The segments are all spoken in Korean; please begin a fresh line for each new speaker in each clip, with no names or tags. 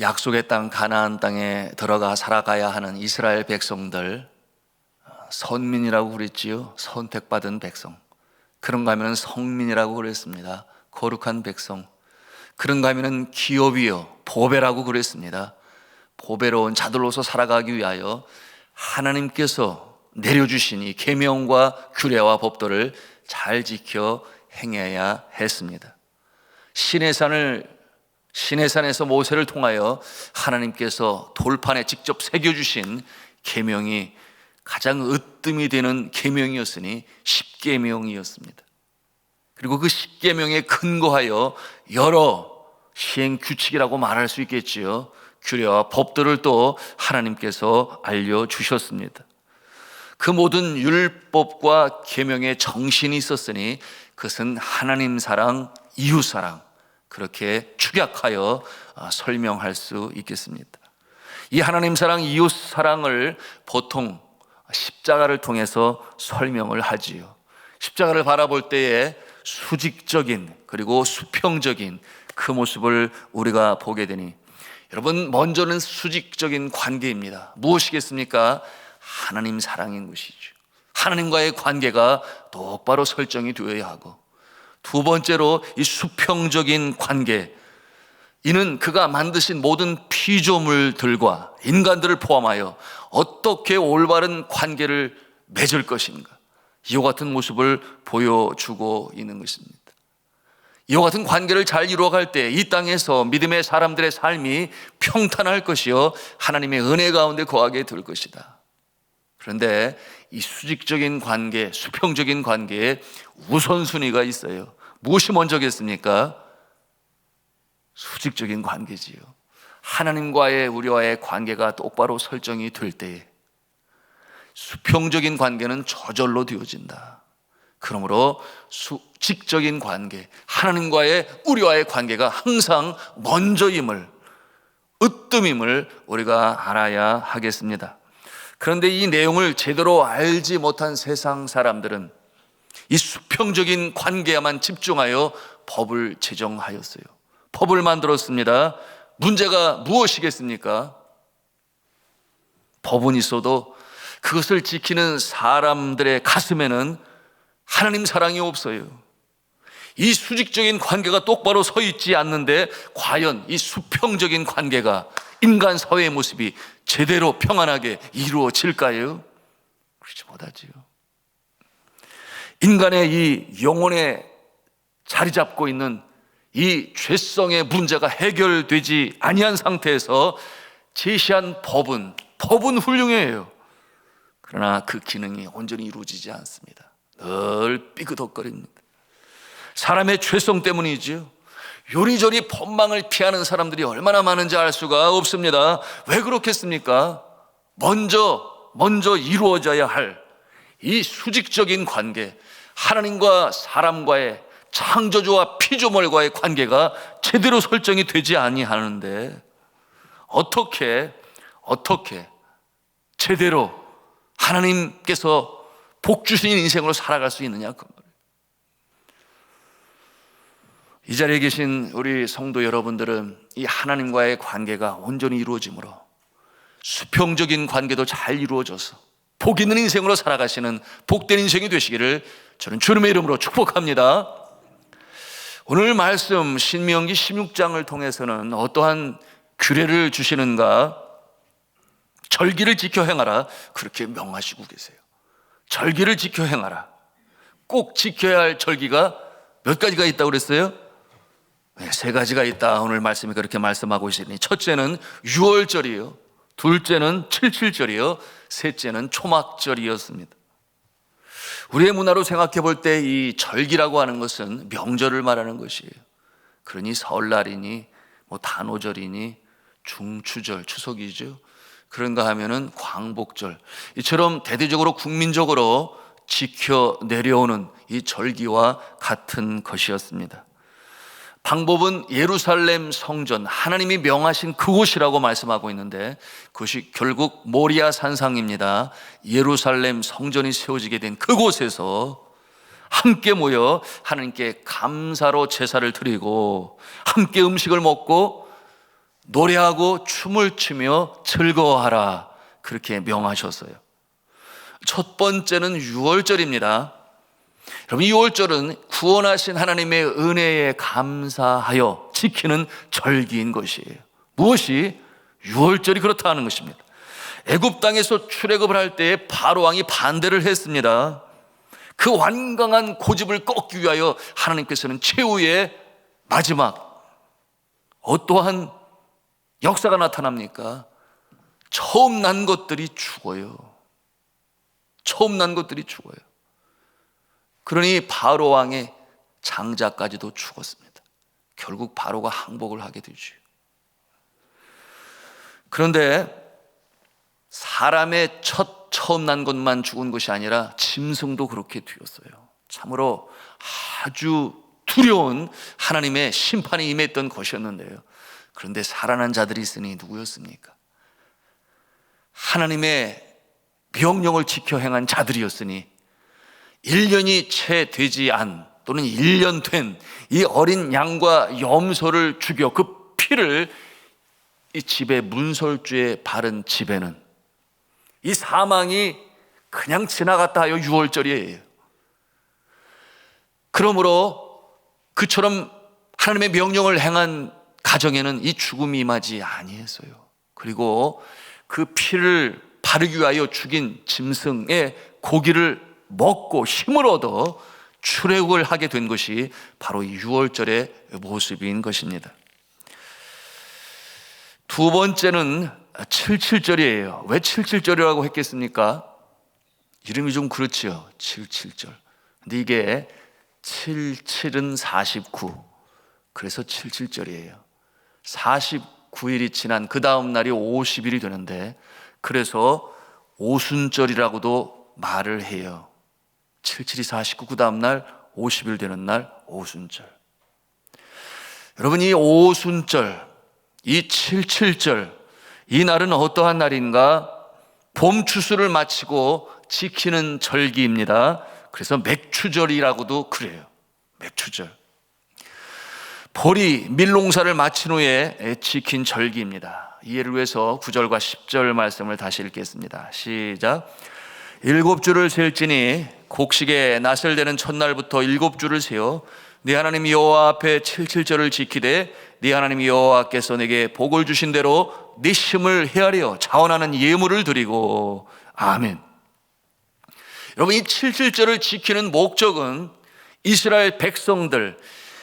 약속의 땅 가나안 땅에 들어가 살아가야 하는 이스라엘 백성들, 선민이라고 그랬지요. 선택받은 백성. 그런가 하면 성민이라고 그랬습니다. 거룩한 백성. 그런가 하면 기업이요, 보배라고 그랬습니다. 보배로운 자들로서 살아가기 위하여 하나님께서 내려주신 이 계명과 규례와 법도를 잘 지켜 행해야 했습니다. 시내산에서 모세를 통하여 하나님께서 돌판에 직접 새겨주신 계명이 가장 으뜸이 되는 계명이었으니 십계명이었습니다. 그리고 그 십계명에 근거하여 여러 시행 규칙이라고 말할 수 있겠지요. 규례와 법들을 또 하나님께서 알려주셨습니다. 그 모든 율법과 계명의 정신이 있었으니 그것은 하나님 사랑, 이웃 사랑, 그렇게 축약하여 설명할 수 있겠습니다. 이 하나님 사랑, 이웃 사랑을 보통 십자가를 통해서 설명을 하지요. 십자가를 바라볼 때에 수직적인 그리고 수평적인 그 모습을 우리가 보게 되니, 여러분, 먼저는 수직적인 관계입니다. 무엇이겠습니까? 하나님 사랑인 것이죠. 하나님과의 관계가 똑바로 설정이 되어야 하고, 두 번째로 이 수평적인 관계, 이는 그가 만드신 모든 피조물들과 인간들을 포함하여 어떻게 올바른 관계를 맺을 것인가, 이와 같은 모습을 보여주고 있는 것입니다. 이와 같은 관계를 잘 이루어갈 때 이 땅에서 믿음의 사람들의 삶이 평탄할 것이요, 하나님의 은혜 가운데 거하게 될 것이다. 그런데 이 수직적인 관계, 수평적인 관계에 우선순위가 있어요. 무엇이 먼저겠습니까? 수직적인 관계지요. 하나님과의 우리와의 관계가 똑바로 설정이 될 때에 수평적인 관계는 저절로 되어진다. 그러므로 수직적인 관계, 하나님과의 우리와의 관계가 항상 먼저임을, 으뜸임을 우리가 알아야 하겠습니다. 그런데 이 내용을 제대로 알지 못한 세상 사람들은 이 수평적인 관계에만 집중하여 법을 제정하였어요. 법을 만들었습니다. 문제가 무엇이겠습니까? 법은 있어도 그것을 지키는 사람들의 가슴에는 하나님 사랑이 없어요. 이 수직적인 관계가 똑바로 서 있지 않는데 과연 이 수평적인 관계가, 인간 사회의 모습이 제대로 평안하게 이루어질까요? 그렇지 못하지요. 인간의 이 영혼에 자리 잡고 있는 이 죄성의 문제가 해결되지 아니한 상태에서 제시한 법은 훌륭해요. 그러나 그 기능이 온전히 이루어지지 않습니다. 늘 삐그덕거립니다. 사람의 죄성 때문이지요. 요리조리 법망을 피하는 사람들이 얼마나 많은지 알 수가 없습니다. 왜 그렇겠습니까? 먼저 이루어져야 할 이 수직적인 관계, 하나님과 사람과의, 창조주와 피조물과의 관계가 제대로 설정이 되지 아니하는데 어떻게 제대로 하나님께서 복 주신 인생으로 살아갈 수 있느냐, 그 말이에요. 이 자리에 계신 우리 성도 여러분들은 이 하나님과의 관계가 온전히 이루어지므로 수평적인 관계도 잘 이루어져서 복 있는 인생으로 살아가시는 복된 인생이 되시기를 저는 주님의 이름으로 축복합니다. 오늘 말씀 신명기 16장을 통해서는 어떠한 규례를 주시는가? 절기를 지켜 행하라, 그렇게 명하시고 계세요. 절기를 지켜 행하라. 꼭 지켜야 할 절기가 몇 가지가 있다고 그랬어요? 네, 3가지가 있다. 오늘 말씀이 그렇게 말씀하고 있으니, 첫째는 유월절이요, 둘째는 칠칠절이요, 셋째는 초막절이었습니다. 우리의 문화로 생각해 볼 때 이 절기라고 하는 것은 명절을 말하는 것이에요. 그러니 설날이니 단오절이니 중추절, 추석이죠. 그런가 하면은 광복절, 이처럼 대대적으로 국민적으로 지켜 내려오는 이 절기와 같은 것이었습니다. 방법은 예루살렘 성전, 하나님이 명하신 그곳이라고 말씀하고 있는데 그것이 결국 모리아 산상입니다. 예루살렘 성전이 세워지게 된 그곳에서 함께 모여 하나님께 감사로 제사를 드리고 함께 음식을 먹고 노래하고 춤을 추며 즐거워하라, 그렇게 명하셨어요. 첫 번째는 유월절입니다. 여러분, 유월절은 구원하신 하나님의 은혜에 감사하여 지키는 절기인 것이에요. 무엇이? 유월절이 그렇다는 것입니다. 애굽 땅에서 출애굽을 할 때에 바로 왕이 반대를 했습니다. 그 완강한 고집을 꺾기 위하여 하나님께서는 최후의 마지막 어떠한 역사가 나타납니까? 처음 난 것들이 죽어요. 처음 난 것들이 죽어요. 그러니 바로 왕의 장자까지도 죽었습니다. 결국 바로가 항복을 하게 되죠. 그런데 사람의 처음 난 것만 죽은 것이 아니라 짐승도 그렇게 되었어요. 참으로 아주 두려운 하나님의 심판이 임했던 것이었는데요. 그런데 살아난 자들이 있으니 누구였습니까? 하나님의 명령을 지켜 행한 자들이었으니 1년이 채 되지 않은 또는 1년 된 이 어린 양과 염소를 죽여 그 피를 이 집의 문설주에 바른 집에는 이 사망이 그냥 지나갔다 하여 유월절이에요. 그러므로 그처럼 하나님의 명령을 행한 가정에는 이 죽음이 임하지 아니했어요. 그리고 그 피를 바르기 위하여 죽인 짐승의 고기를 먹고 힘을 얻어 출애굽을 하게 된 것이 바로 이 유월절의 모습인 것입니다. 두 번째는 77절이에요. 왜 77절이라고 했겠습니까? 이름이 좀 그렇지요. 77절. 근데 이게 77은 49, 그래서 77절이에요. 49일이 지난 그 다음 날이 50일이 되는데 그래서 오순절이라고도 말을 해요. 77이 49, 그 다음 날 50일 되는 날 오순절. 여러분, 이 오순절, 이 77절, 이 날은 어떠한 날인가? 봄 추수를 마치고 지키는 절기입니다. 그래서 맥추절이라고도 그래요. 맥추절. 보리 밀농사를 마친 후에 지킨 절기입니다. 이해를 위해서 9절과 10절 말씀을 다시 읽겠습니다. 시작. 7주를 셀지니 곡식에 낫을 대는 첫날부터 7주를 세어 네 하나님 여호와 앞에 77절을 지키되 네 하나님 여호와께서 내게 복을 주신 대로 네 힘을 헤아려 자원하는 예물을 드리고. 아멘. 여러분, 이 77절을 지키는 목적은 이스라엘 백성들,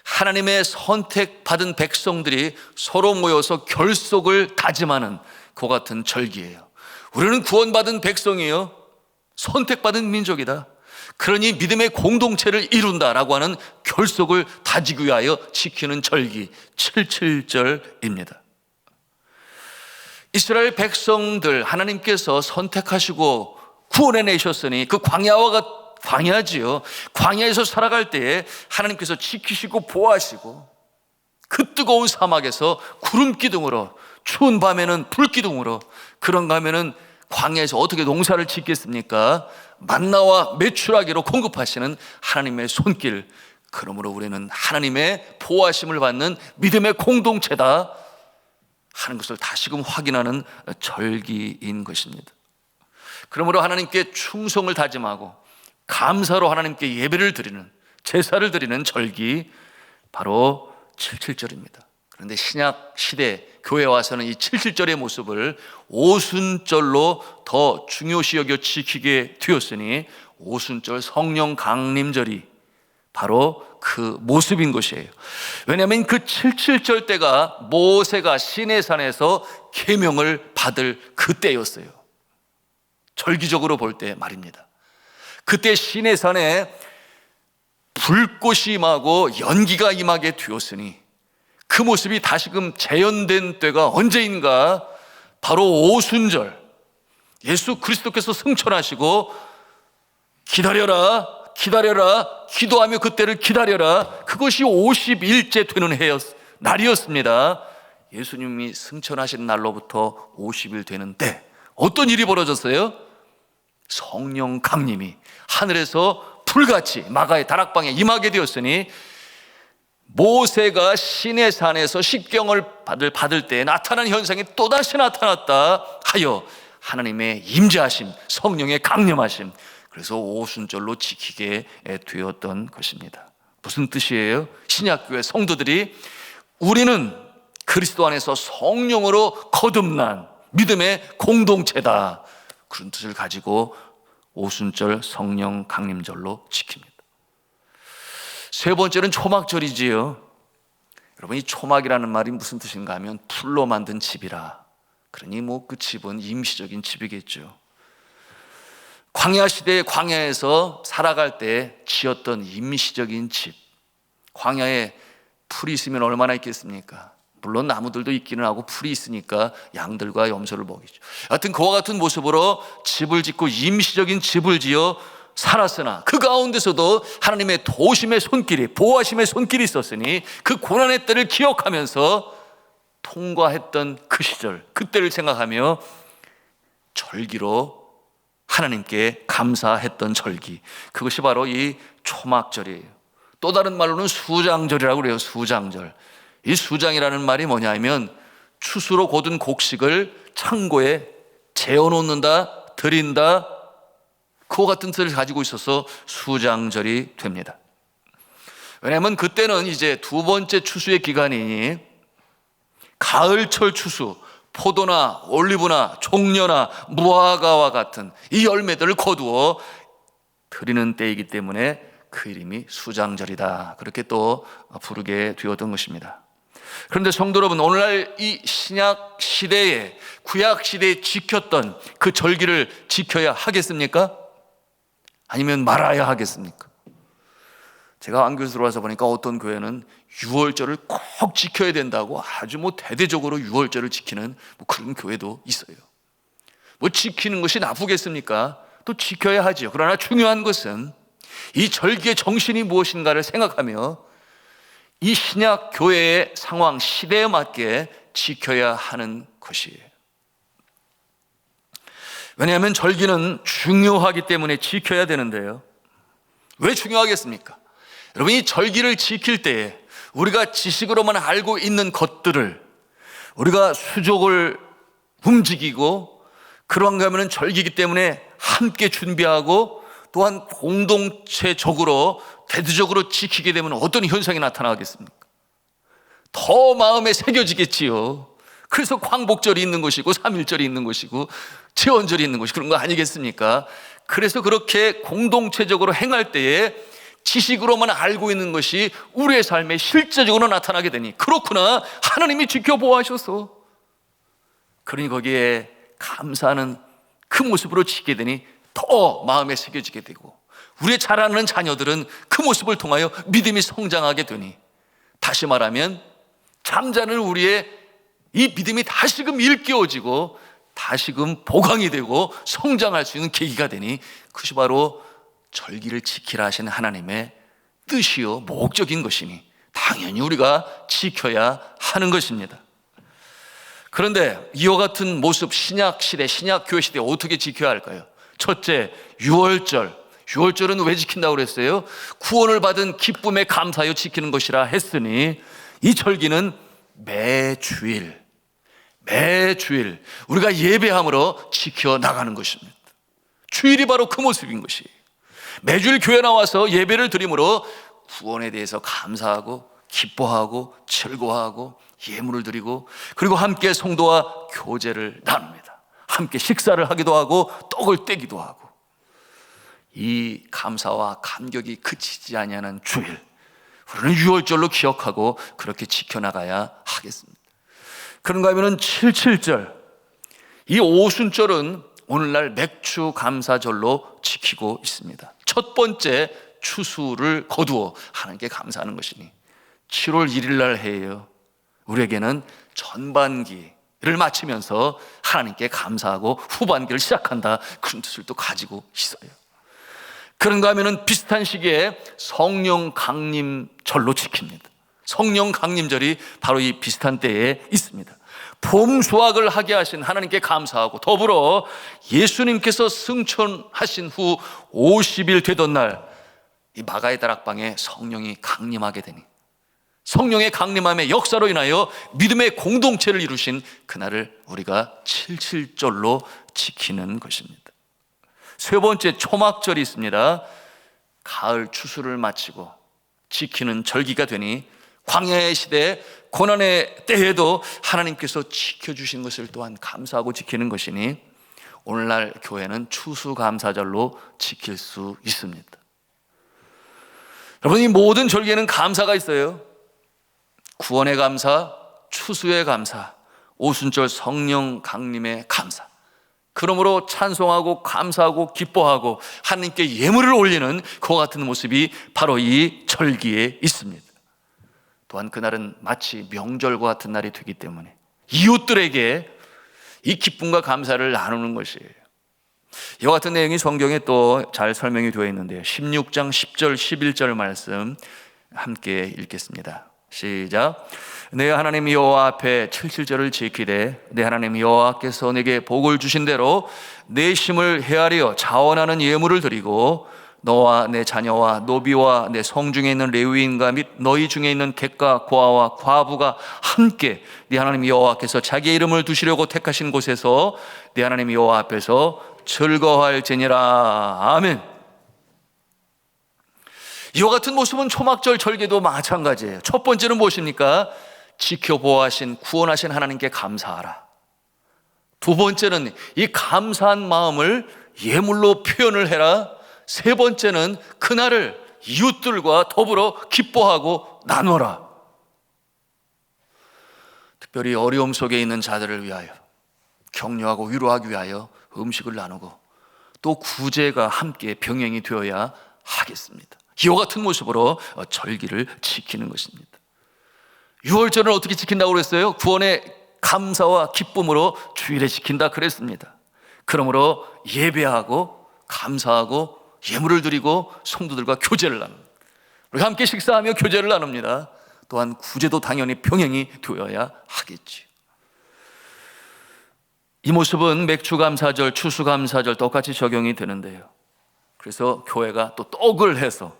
하나님의 선택받은 백성들이 서로 모여서 결속을 다짐하는 그 같은 절기예요. 우리는 구원받은 백성이에요. 선택받은 민족이다. 그러니 믿음의 공동체를 이룬다라고 하는 결속을 다지기 위하여 지키는 절기 77절입니다. 이스라엘 백성들 하나님께서 선택하시고 구원해내셨으니 그 광야지요. 광야에서 살아갈 때에 하나님께서 지키시고 보호하시고 그 뜨거운 사막에서 구름 기둥으로, 추운 밤에는 불 기둥으로, 그런가 하면은 광야에서 어떻게 농사를 짓겠습니까? 만나와 메추라기로 공급하시는 하나님의 손길. 그러므로 우리는 하나님의 보호하심을 받는 믿음의 공동체다 하는 것을 다시금 확인하는 절기인 것입니다. 그러므로 하나님께 충성을 다짐하고 감사로 하나님께 예배를 드리는, 제사를 드리는 절기, 바로 77절입니다. 그런데 신약 시대 교회에 와서는 이 77절의 모습을 오순절로 더 중요시 여겨 지키게 되었으니 오순절 성령 강림절이 바로 그 모습인 것이에요. 왜냐하면 그 77절 때가 모세가 시내산에서 계명을 받을 그때였어요. 절기적으로 볼 때 말입니다. 그때 시내산에 불꽃이 임하고 연기가 임하게 되었으니 그 모습이 다시금 재현된 때가 언제인가? 바로 오순절. 예수 그리스도께서 승천하시고 기다려라, 기다려라, 기도하며 그때를 기다려라. 그것이 50일째 되는 날이었습니다. 예수님이 승천하신 날로부터 50일 되는 때 어떤 일이 벌어졌어요? 성령 강림이 하늘에서 불같이 마가의 다락방에 임하게 되었으니, 모세가 시내산에서 십경을 받을 때 나타난 현상이 또다시 나타났다 하여 하나님의 임재하심, 성령의 강림하심, 그래서 오순절로 지키게 되었던 것입니다. 무슨 뜻이에요? 신약교회 성도들이 우리는 그리스도 안에서 성령으로 거듭난 믿음의 공동체다, 그런 뜻을 가지고 오순절 성령 강림절로 지킵니다. 세 번째는 초막절이지요. 여러분, 이 초막이라는 말이 무슨 뜻인가 하면 풀로 만든 집이라, 그러니 그 집은 임시적인 집이겠죠. 광야 시대에 광야에서 살아갈 때 지었던 임시적인 집, 광야에 풀이 있으면 얼마나 있겠습니까? 물론 나무들도 있기는 하고 풀이 있으니까 양들과 염소를 먹이죠. 하여튼 그와 같은 모습으로 집을 짓고 임시적인 집을 지어 살았으나 그 가운데서도 하나님의 도심의 손길이, 보호하심의 손길이 있었으니 그 고난의 때를 기억하면서 통과했던 그 시절, 그때를 생각하며 절기로 하나님께 감사했던 절기, 그것이 바로 이 초막절이에요. 또 다른 말로는 수장절이라고 그래요. 수장절. 이 수장이라는 말이 뭐냐면 추수로 거둔 곡식을 창고에 재워놓는다, 드린다, 그와 같은 뜻을 가지고 있어서 수장절이 됩니다. 왜냐하면 그때는 이제 두 번째 추수의 기간이니 가을철 추수, 포도나 올리브나 종려나 무화과와 같은 이 열매들을 거두어 드리는 때이기 때문에 그 이름이 수장절이다, 그렇게 또 부르게 되었던 것입니다. 그런데 성도 여러분, 오늘날 이 신약 시대에, 구약 시대에 지켰던 그 절기를 지켜야 하겠습니까? 아니면 말아야 하겠습니까? 제가 안교에 들어와서 보니까 어떤 교회는 6월절을 꼭 지켜야 된다고 아주 대대적으로 6월절을 지키는 그런 교회도 있어요. 지키는 것이 나쁘겠습니까? 또 지켜야 하죠. 그러나 중요한 것은 이 절기의 정신이 무엇인가를 생각하며 이 신약 교회의 상황, 시대에 맞게 지켜야 하는 것이에요. 왜냐하면 절기는 중요하기 때문에 지켜야 되는데요. 왜 중요하겠습니까? 여러분, 이 절기를 지킬 때에 우리가 지식으로만 알고 있는 것들을 우리가 수족을 움직이고, 그런가 하면 절기이기 때문에 함께 준비하고 또한 공동체적으로 대대적으로 지키게 되면 어떤 현상이 나타나겠습니까? 더 마음에 새겨지겠지요. 그래서 광복절이 있는 것이고 3.1절이 있는 것이고 제원절이 있는 것이 그런 거 아니겠습니까? 그래서 그렇게 공동체적으로 행할 때에 지식으로만 알고 있는 것이 우리의 삶에 실제적으로 나타나게 되니, 그렇구나, 하나님이 지켜보아하셔서, 그러니 거기에 감사하는 그 모습으로 지키게 되니 더 마음에 새겨지게 되고, 우리의 자라는 자녀들은 그 모습을 통하여 믿음이 성장하게 되니, 다시 말하면 잠자는 우리의 이 믿음이 다시금 일깨워지고 다시금 보강이 되고 성장할 수 있는 계기가 되니, 그것이 바로 절기를 지키라 하시는 하나님의 뜻이요 목적인 것이니 당연히 우리가 지켜야 하는 것입니다. 그런데 이와 같은 모습, 신약시대, 신약교회 시대에 어떻게 지켜야 할까요? 첫째, 6월절. 6월절은 왜 지킨다고 그랬어요? 구원을 받은 기쁨에 감사하여 지키는 것이라 했으니, 이 절기는 매주일 우리가 예배함으로 지켜나가는 것입니다. 주일이 바로 그 모습인 것이에요. 매주일 교회 나와서 예배를 드림으로 구원에 대해서 감사하고 기뻐하고 즐거워하고 예물을 드리고, 그리고 함께 성도와 교제를 나눕니다. 함께 식사를 하기도 하고 떡을 떼기도 하고, 이 감사와 감격이 그치지 아니하는 주일, 우리는 6월절로 기억하고 그렇게 지켜나가야 하겠습니다. 그런가 하면 7.7절, 이 오순절은 오늘날 맥주 감사절로 지키고 있습니다. 첫 번째 추수를 거두어 하나님께 감사하는 것이니 7월 1일 날 해예요. 우리에게는 전반기를 마치면서 하나님께 감사하고 후반기를 시작한다, 그런 뜻을 또 가지고 있어요. 그런가 하면은 비슷한 시기에 성령 강림절로 지킵니다. 성령 강림절이 바로 이 비슷한 때에 있습니다. 봄 수확을 하게 하신 하나님께 감사하고, 더불어 예수님께서 승천하신 후 50일 되던 날 이 마가의 다락방에 성령이 강림하게 되니, 성령의 강림함의 역사로 인하여 믿음의 공동체를 이루신 그날을 우리가 칠칠절로 지키는 것입니다. 세 번째, 초막절이 있습니다. 가을 추수를 마치고 지키는 절기가 되니 광야의 시대, 고난의 때에도 하나님께서 지켜주신 것을 또한 감사하고 지키는 것이니 오늘날 교회는 추수감사절로 지킬 수 있습니다. 여러분, 이 모든 절기에는 감사가 있어요. 구원의 감사, 추수의 감사, 오순절 성령 강림의 감사. 그러므로 찬송하고 감사하고 기뻐하고 하나님께 예물을 올리는 그와 같은 모습이 바로 이 절기에 있습니다. 또한 그날은 마치 명절과 같은 날이 되기 때문에 이웃들에게 이 기쁨과 감사를 나누는 것이에요. 이와 같은 내용이 성경에 또 잘 설명이 되어 있는데요, 16장 10절 11절 말씀 함께 읽겠습니다. 시작. 내 하나님 여호와 앞에 칠칠절을 지키되 내 하나님 여호와께서 내게 복을 주신 대로 내 심을 헤아려 자원하는 예물을 드리고 너와 내 자녀와 노비와 내 성중에 있는 레위인과 및 너희 중에 있는 객과 고아와 과부가 함께 네 하나님 여호와께서 자기의 이름을 두시려고 택하신 곳에서 네 하나님 여호와 앞에서 즐거워할지니라. 아멘. 이와 같은 모습은 초막절 절기도 마찬가지예요. 첫 번째는 무엇입니까? 지켜보호하신 구원하신 하나님께 감사하라. 두 번째는 이 감사한 마음을 예물로 표현을 해라. 세 번째는 그날을 이웃들과 더불어 기뻐하고 나누어라. 특별히 어려움 속에 있는 자들을 위하여 격려하고 위로하기 위하여 음식을 나누고 또 구제가 함께 병행이 되어야 하겠습니다. 이와 같은 모습으로 절기를 지키는 것입니다. 6월절은 어떻게 지킨다고 그랬어요? 구원의 감사와 기쁨으로 주일에 지킨다 그랬습니다. 그러므로 예배하고 감사하고 예물을 드리고 성도들과 교제를 나눕니다. 우리가 함께 식사하며 교제를 나눕니다. 또한 구제도 당연히 병행이 되어야 하겠지. 이 모습은 맥주감사절, 추수감사절 똑같이 적용이 되는데요, 그래서 교회가 또 떡을 해서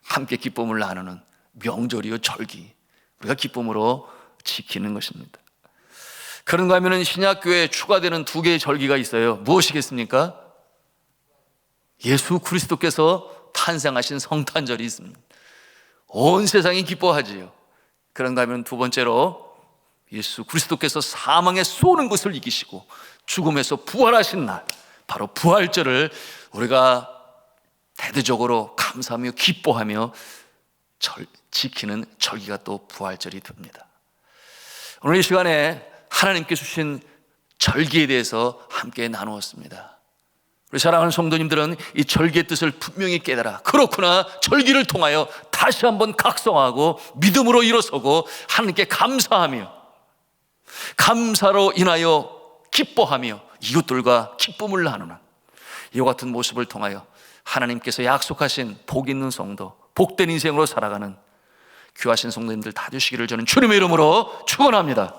함께 기쁨을 나누는 명절이요 절기, 우리가 기쁨으로 지키는 것입니다. 그런가 하면 신약교회에 추가되는 두 개의 절기가 있어요. 무엇이겠습니까? 예수 그리스도께서 탄생하신 성탄절이 있습니다. 온 세상이 기뻐하지요. 그런가 하면 두 번째로 예수 그리스도께서 사망의 쏘는 것을 이기시고 죽음에서 부활하신 날, 바로 부활절을 우리가 대대적으로 감사하며 기뻐하며 지키는 절기가 또 부활절이 됩니다. 오늘 이 시간에 하나님께 주신 절기에 대해서 함께 나누었습니다. 우리 사랑하는 성도님들은 이 절기의 뜻을 분명히 깨달아, 그렇구나, 절기를 통하여 다시 한번 각성하고 믿음으로 일어서고 하나님께 감사하며 감사로 인하여 기뻐하며 이웃들과 기쁨을 나누는 이와 같은 모습을 통하여 하나님께서 약속하신 복 있는 성도, 복된 인생으로 살아가는 귀하신 성도님들 다 되시기를 저는 주님의 이름으로 축원합니다.